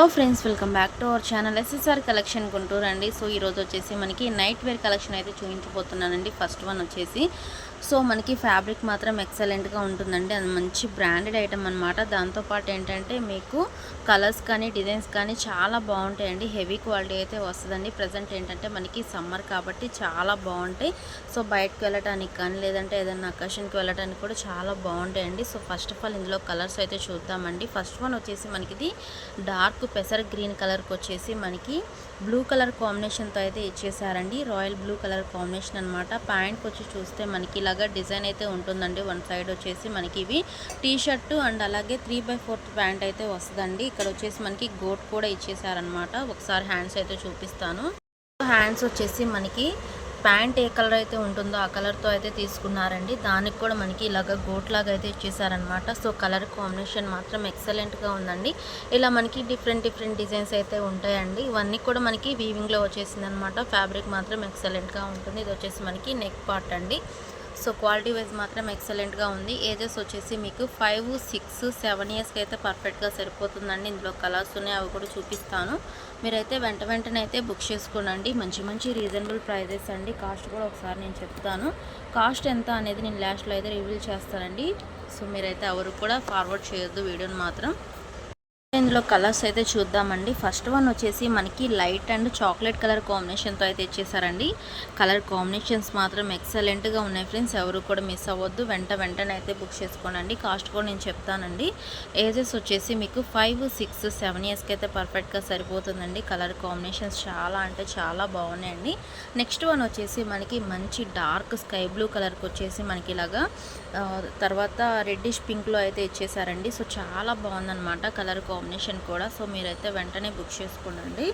Hello friends, welcome back to our channel SSR collection Guntur అండి. So ఈరోజు వచ్చేసి మనకి నైట్ వేర్ కలెక్షన్ అయితే చూపించబోతున్నానండి. ఫస్ట్ వన్ వచ్చేసి మనకి ఫ్యాబ్రిక్ మాత్రం ఎక్సలెంట్గా ఉంటుందండి. అది మంచి బ్రాండెడ్ ఐటమ్ అనమాట. దాంతోపాటు ఏంటంటే మీకు కలర్స్ కానీ డిజైన్స్ కానీ చాలా బాగుంటాయండి. హెవీ క్వాలిటీ అయితే వస్తుందండి. ప్రజెంట్ ఏంటంటే మనకి సమ్మర్ కాబట్టి చాలా బాగుంటాయి. సో బయటకు వెళ్ళడానికి కానీ లేదంటే ఏదైనా అకేషన్కి వెళ్ళడానికి కూడా చాలా బాగుంటాయండి. సో ఫస్ట్ ఆఫ్ ఆల్ ఇందులో కలర్స్ అయితే చూద్దామండి. ఫస్ట్ వన్ వచ్చేసి మనకి ఇది డార్క్ పెసర్ గ్రీన్ కలర్కి వచ్చేసి మనకి బ్లూ కలర్ కాంబినేషన్తో అయితే ఇచ్చేసారండి. రాయల్ బ్లూ కలర్ కాంబినేషన్ అనమాట. ప్యాంట్కి వచ్చి చూస్తే మనకి ఇలాగా డిజైన్ అయితే ఉంటుందండి. వన్ సైడ్ వచ్చేసి మనకి ఇవి టీ షర్టు అండ్ అలాగే 3/4 ప్యాంట్ అయితే వస్తుందండి. ఇక్కడ వచ్చేసి మనకి గోట్ కూడా ఇచ్చేసారనమాట. ఒకసారి హ్యాండ్స్ అయితే చూపిస్తాను. హ్యాండ్స్ వచ్చేసి మనకి ప్యాంట్ ఏ కలర్ అయితే ఉంటుందో ఆ కలర్తో అయితే తీసుకున్నారండి. దానికి కూడా మనకి ఇలాగ గోట్ లాగా అయితే ఇచ్చేసారనమాట. సో కలర్ కాంబినేషన్ మాత్రం ఎక్సలెంట్గా ఉందండి. ఇలా మనకి డిఫరెంట్ డిజైన్స్ అయితే ఉంటాయండి. ఇవన్నీ కూడా మనకి వీవింగ్లో వచ్చేసింది అనమాట. ఫ్యాబ్రిక్ మాత్రం ఎక్సలెంట్గా ఉంటుంది. ఇది వచ్చేసి మనకి నెక్ పార్ట్ అండి. సో క్వాలిటీ వైజ్ మాత్రం ఎక్సలెంట్గా ఉంది. ఏజెస్ వచ్చేసి మీకు 5, 6, 7 ఇయర్స్కి అయితే పర్ఫెక్ట్గా సరిపోతుందండి. ఇందులో కలర్స్ ఉన్నాయి, అవి కూడా చూపిస్తాను. మీరైతే వెంటనే అయితే బుక్ చేసుకోనండి. మంచి రీజనబుల్ ప్రైజెస్ అండి. కాస్ట్ కూడా ఒకసారి నేను చెప్తాను. కాస్ట్ ఎంత అనేది నేను లాస్ట్లో అయితే రివీల్ చేస్తానండి. సో మీరైతే ఎవరు కూడా ఫార్వర్డ్ చేయొద్దు వీడియోని మాత్రం. ఇందులో కలర్స్ అయితే చూద్దామండి. ఫస్ట్ వన్ వచ్చేసి మనకి లైట్ అండ్ చాక్లెట్ కలర్ కాంబినేషన్తో అయితే ఇచ్చేసారండి. కలర్ కాంబినేషన్స్ మాత్రం ఎక్సలెంట్గా ఉన్నాయి ఫ్రెండ్స్. ఎవరు కూడా మిస్ అవ్వద్దు. వెంటనే అయితే బుక్ చేసుకోనండి. కాస్ట్ కూడా నేను చెప్తానండి. ఏజెస్ వచ్చేసి మీకు 5, 6, 7 ఇయర్స్కి అయితే పర్ఫెక్ట్గా సరిపోతుందండి. కలర్ కాంబినేషన్స్ చాలా అంటే చాలా బాగున్నాయండి. నెక్స్ట్ వన్ వచ్చేసి మనకి మంచి డార్క్ స్కై బ్లూ కలర్కి వచ్చేసి మనకి ఇలాగా తర్వాత రెడ్డిష్ పింక్లో అయితే ఇచ్చేసారండి. సో చాలా బాగుందన్నమాట కలర్ కాంబినేషన్ కూడా. సో మీరైతే వెంటనే బుక్ చేసుకోండి.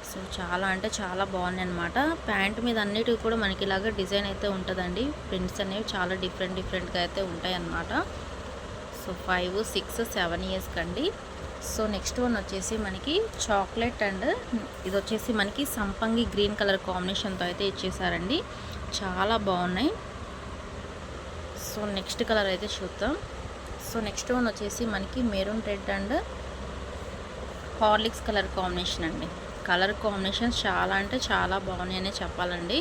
సో చాలా అంటే చాలా బాగున్నాయి అనమాట. ప్యాంట్ మీద అన్నిటికీ కూడా మనకి ఇలాగ డిజైన్ అయితే ఉంటుందండి. ప్రింట్స్ అనేవి చాలా డిఫరెంట్గా అయితే ఉంటాయి అన్నమాట. సో 5, 6, 7 ఇయర్స్కి అండి. సో నెక్స్ట్ వన్ వచ్చేసి మనకి చాక్లెట్ అండ్ ఇది వచ్చేసి మనకి సంపంగి గ్రీన్ కలర్ కాంబినేషన్తో అయితే ఇచ్చేసారండి. చాలా బాగున్నాయి. సో నెక్స్ట్ కలర్ అయితే చూద్దాం. సో నెక్స్ట్ వన్ వచ్చేసి మనకి maroon red and Horlicks colour combination అండి. కలర్ కాంబినేషన్స్ చాలా అంటే చాలా బాగున్నాయనే చెప్పాలండి.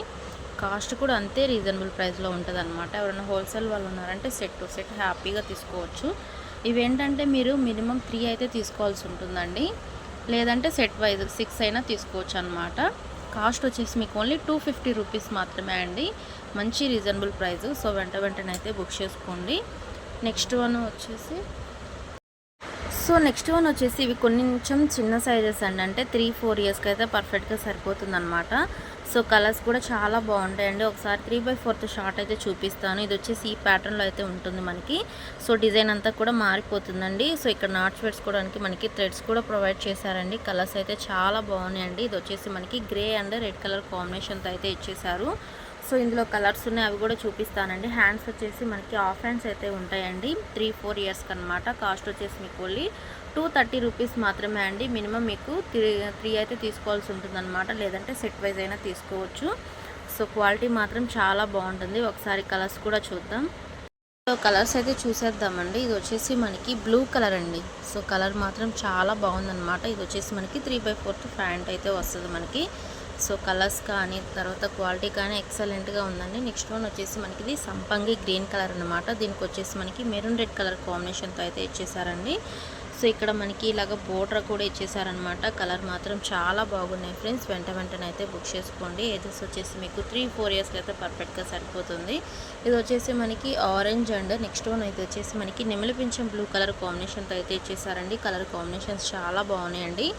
కాస్ట్ కూడా అంతే రీజనబుల్ ప్రైస్లో ఉంటుంది అనమాట. ఎవరైనా హోల్సేల్ వాళ్ళు ఉన్నారంటే సెట్ టు సెట్ హ్యాపీగా తీసుకోవచ్చు. ఇవేంటంటే మీరు మినిమం 3 అయితే తీసుకోవాల్సి ఉంటుందండి. లేదంటే సెట్ వైజ్ 6 అయినా తీసుకోవచ్చు అనమాట. కాస్ట్ వచ్చేసి మీకు ఓన్లీ 250 రూపీస్ మాత్రమే అండి. మంచి రీజనబుల్ ప్రైస్. సో వెంటనే అయితే బుక్ చేసుకోండి. నెక్స్ట్ వన్ వచ్చేసి ఇవి కొంచెం చిన్న సైజెస్ అండి. అంటే 3, 4 ఇయర్స్కి అయితే పర్ఫెక్ట్గా సరిపోతుంది అనమాట. సో కలర్స్ కూడా చాలా బాగుంటాయండి. ఒకసారి 3/4 షార్ట్ అయితే చూపిస్తాను. ఇది వచ్చేసి ఈ ప్యాటర్న్లో అయితే ఉంటుంది మనకి. సో డిజైన్ అంతా కూడా మారిపోతుందండి. సో ఇక్కడ నాట్స్ పెట్టుకోవడానికి మనకి థ్రెడ్స్ కూడా ప్రొవైడ్ చేశారండి. కలర్స్ అయితే చాలా బాగున్నాయండి. ఇది వచ్చేసి మనకి గ్రే అండ్ రెడ్ కలర్ కాంబినేషన్తో అయితే ఇచ్చేసారు. సో ఇందులో కలర్స్ ఉన్నాయి, అవి కూడా చూపిస్తానండి. హ్యాండ్స్ వచ్చేసి మనకి హాఫ్ హ్యాండ్స్ అయితే ఉంటాయండి. 3, 4 ఇయర్స్కి అనమాట. కాస్ట్ వచ్చేసి మీకు ఓన్లీ 230 రూపీస్ మాత్రమే అండి. మినిమం మీకు 3 అయితే తీసుకోవాల్సి ఉంటుందన్నమాట. లేదంటే సెట్ వైజ్ అయినా తీసుకోవచ్చు. సో క్వాలిటీ మాత్రం చాలా బాగుంటుంది. ఒకసారి కలర్స్ కూడా చూద్దాం. సో కలర్స్ అయితే చూసేద్దామండి. ఇది వచ్చేసి మనకి బ్లూ కలర్ అండి. సో కలర్ మాత్రం చాలా బాగుందన్నమాట. ఇది వచ్చేసి మనకి 3/4 ప్యాంట్ అయితే వస్తుంది మనకి. సో కలర్స్ కానీ తర్వాత క్వాలిటీ కానీ ఎక్సలెంట్గా ఉందండి. నెక్స్ట్ వన్ వచ్చేసి మనకి ఇది సంపంగి గ్రీన్ కలర్ అనమాట. దీనికి వచ్చేసి మనకి మెరూన్ రెడ్ కలర్ కాంబినేషన్తో అయితే ఇచ్చేసారండి. సో ఇక్కడ మనకి ఇలాగ బోర్డర్ కూడా ఇచ్చేసారనమాట. కలర్ మాత్రం చాలా బాగున్నాయి ఫ్రెండ్స్. వెంటనే అయితే బుక్ చేసుకోండి. ఏజెస్ వచ్చేసి మీకు 3, 4 ఇయర్స్కి అయితే పర్ఫెక్ట్గా సరిపోతుంది. ఇది వచ్చేసి మనకి ఆరెంజ్ అండ్ నెక్స్ట్ వన్ అయితే వచ్చేసి మనకి నెమలి పింఛం బ్లూ కలర్ కాంబినేషన్తో అయితే ఇచ్చేసారండి. కలర్ కాంబినేషన్స్ చాలా బాగున్నాయండి.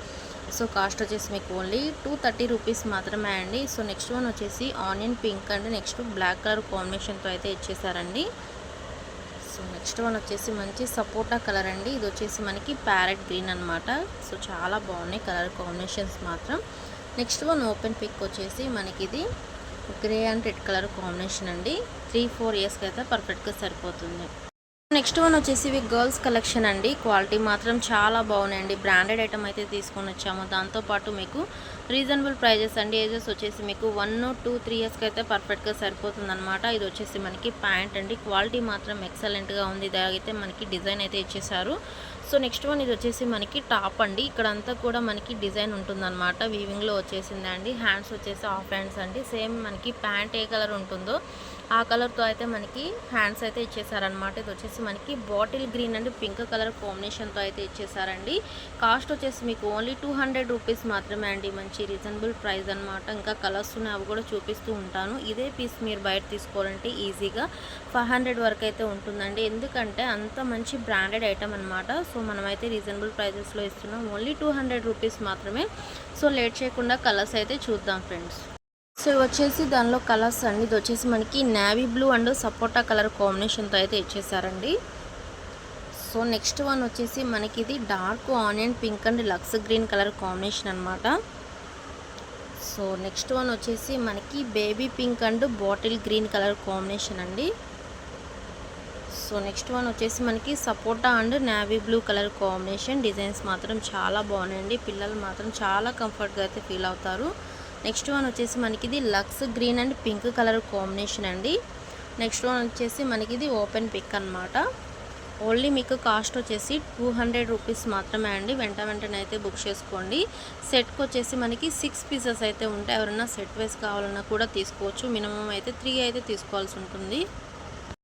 సో కాస్ట్ వచ్చేసి మీకు ఓన్లీ 230 రూపీస్ మాత్రమే అండి. సో నెక్స్ట్ వన్ వచ్చేసి onion pink and next black colour కాంబినేషన్తో అయితే ఇచ్చేసారండి. సో నెక్స్ట్ వన్ వచ్చేసి మంచి సపోటా కలర్ అండి. ఇది వచ్చేసి మనకి ప్యారెట్ గ్రీన్ అనమాట. సో చాలా బాగున్నాయి కలర్ కాంబినేషన్స్ మాత్రం. నెక్స్ట్ వన్ ఓపెన్ పిక్ వచ్చేసి మనకి ఇది grey and red colour combination అండి. 3, 4 ఇయర్స్కి అయితే పర్ఫెక్ట్గా సరిపోతుంది. నెక్స్ట్ వన్ వచ్చేసి ఇవి గర్ల్స్ కలెక్షన్ అండి. క్వాలిటీ మాత్రం చాలా బాగున్నాయండి. బ్రాండెడ్ ఐటమ్ అయితే తీసుకొని వచ్చాము. దాంతోపాటు మీకు రీజనబుల్ ప్రైజెస్ అండి. ఏజెస్ వచ్చేసి మీకు 1, 2, 3 ఇయర్స్కి అయితే పర్ఫెక్ట్గా సరిపోతుంది అనమాట. ఇది వచ్చేసి మనకి ప్యాంట్ అండి. క్వాలిటీ మాత్రం ఎక్సలెంట్గా ఉంది. ఇదైతే మనకి డిజైన్ అయితే ఇచ్చేసారు. సో నెక్స్ట్ వన్ ఇది వచ్చేసి మనకి టాప్ అండి. ఇక్కడంతా కూడా మనకి డిజైన్ ఉంటుందన్నమాట. వీవింగ్‌లో వచ్చేసిందండి. హ్యాండ్స్ వచ్చేసి హాఫ్ హ్యాండ్స్ అండి. సేమ్ మనకి ప్యాంట్ ఏ కలర్ ఉంటుందో ఆ కలర్‌తో అయితే మనకి హ్యాండ్స్ అయితే ఇచ్చేసారనమాట. ఇది వచ్చేసి మనకి bottle green and pink colour కాంబినేషన్‌తో అయితే ఇచ్చేసారండి. కాస్ట్ వచ్చేసి మీకు ఓన్లీ 200 రూపీస్ మాత్రమే అండి. మంచి రీజనబుల్ ప్రైస్ అనమాట. ఇంకా కలర్స్ ఉన్నాయి, అవి కూడా చూపిస్తూ ఉంటాను. ఇదే పీస్ మీరు బయట తీసుకోవాలంటే ఈజీగా 500 వరకు అయితే ఉంటుందండి. ఎందుకంటే అంత మంచి బ్రాండెడ్ ఐటమ్ అనమాట. సో మనమైతే రీజనబుల్ ప్రైజెస్లో ఇస్తున్నాం. ఓన్లీ 200 రూపీస్ మాత్రమే. సో లేట్ చేయకుండా కలర్స్ అయితే చూద్దాం ఫ్రెండ్స్. సో ఇవి వచ్చేసి దానిలో కలర్స్ అండి. ఇది వచ్చేసి మనకి navy blue and sapota colour కాంబినేషన్తో అయితే ఇచ్చేసారండి. సో నెక్స్ట్ వన్ వచ్చేసి మనకి ఇది dark onion pink and lux green colour combination అనమాట. సో నెక్స్ట్ వన్ వచ్చేసి మనకి baby pink and bottle green colour combination అండి. సో నెక్స్ట్ వన్ వచ్చేసి మనకి sapota and navy blue colour combination. Designs మాత్రం చాలా బాగున్నాయండి. పిల్లలు మాత్రం చాలా కంఫర్ట్గా అయితే ఫీల్ అవుతారు. నెక్స్ట్ వన్ వచ్చేసి మనకి ఇది లక్స్ green and pink colour combination అండి. నెక్స్ట్ వన్ వచ్చేసి మనకి ఇది ఓపెన్ పిక్ అనమాట. ఓన్లీ మీకు కాస్ట్ వచ్చేసి 200 రూపీస్ మాత్రమే అండి. వెంటనే అయితే బుక్ చేసుకోండి. సెట్కి వచ్చేసి మనకి 6 పీసెస్ అయితే ఉంటాయి. ఎవరైనా సెట్ వైస్ కావాలన్నా కూడా తీసుకోవచ్చు. మినిమం అయితే 3 అయితే తీసుకోవాల్సి ఉంటుంది.